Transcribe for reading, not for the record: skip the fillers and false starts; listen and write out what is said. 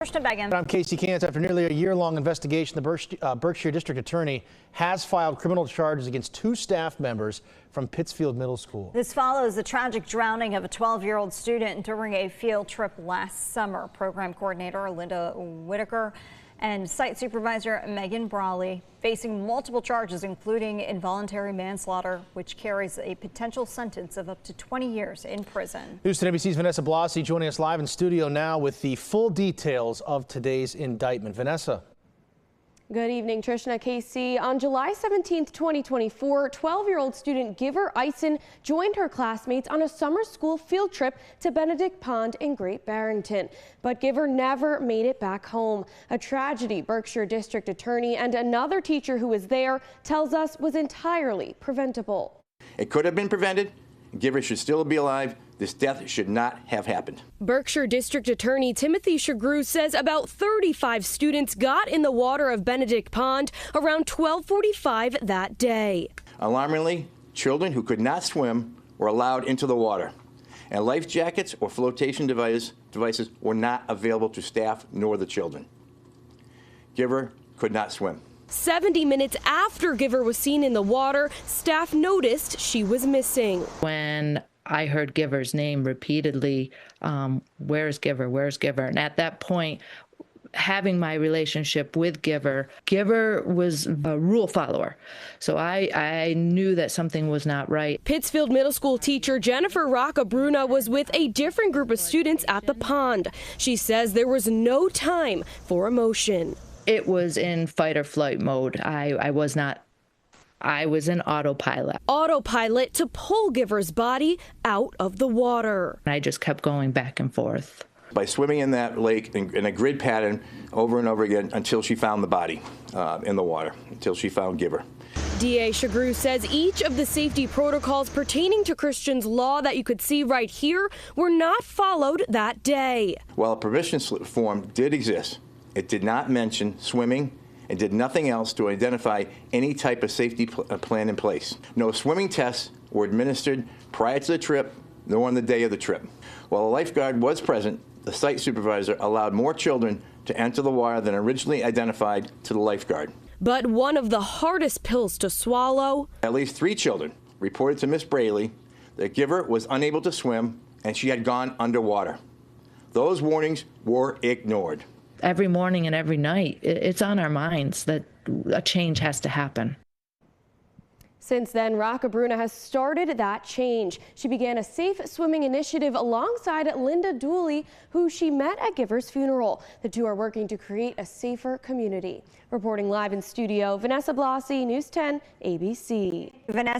I'm Casey Cantz. After nearly a year-long investigation, the Berkshire District Attorney has filed criminal charges against 2 staff members from Pittsfield Middle School. This follows the tragic drowning of a 12-year-old student during a field trip last summer. Program coordinator Linda Whitaker and site supervisor Megan Brawley facing multiple charges, including involuntary manslaughter, which carries a potential sentence of up to 20 years in prison. News 10 ABC's Vanessa Blasi joining us live in studio now with the full details of today's indictment. Vanessa. Good evening, Trishna. Casey. On July 17, 2024, 12-year-old student Giver Eisen joined her classmates on a summer school field trip to Benedict Pond in Great Barrington. But Giver never made it back home. A tragedy Berkshire District Attorney and another teacher who was there tells us was entirely preventable. It could have been prevented. Giver should still be alive. This death should not have happened. Berkshire District Attorney Timothy Shagrew says about 35 students got in the water of Benedict Pond around 12:45 that day. Alarmingly, children who could not swim were allowed into the water, and life jackets or flotation devices were not available to staff nor the children. Giver could not swim. 70 minutes after Giver was seen in the water, staff noticed she was missing. When I heard Giver's name repeatedly, where's Giver, where's Giver? And at that point, having my relationship with Giver was a rule follower. So I knew that something was not right. Pittsfield Middle School teacher Jennifer Roccabruna was with a different group of students at the pond. She says there was no time for emotion. It was in fight or flight mode. I was in autopilot. Autopilot to pull Giver's body out of the water. I just kept going back and forth. By swimming in that lake in a grid pattern over and over again until she found the body in the water, until she found Giver. DA Shagrew says each of the safety protocols pertaining to Christian's law that you could see right here were not followed that day. While a permission slip form did exist, it did not mention swimming and did nothing else to identify any type of safety plan in place. No swimming tests were administered prior to the trip nor on the day of the trip. While a lifeguard was present, the site supervisor allowed more children to enter the water than originally identified to the lifeguard. But one of the hardest pills to swallow. At least 3 children reported to Miss Braley that Giver was unable to swim and she had gone underwater. Those warnings were ignored. Every morning and every night, it's on our minds that a change has to happen. Since then, Roccabruna has started that change. She began a safe swimming initiative alongside Linda Dooley, who she met at Giver's funeral. The two are working to create a safer community. Reporting live in studio, Vanessa Blasi, News 10 ABC. Vanessa.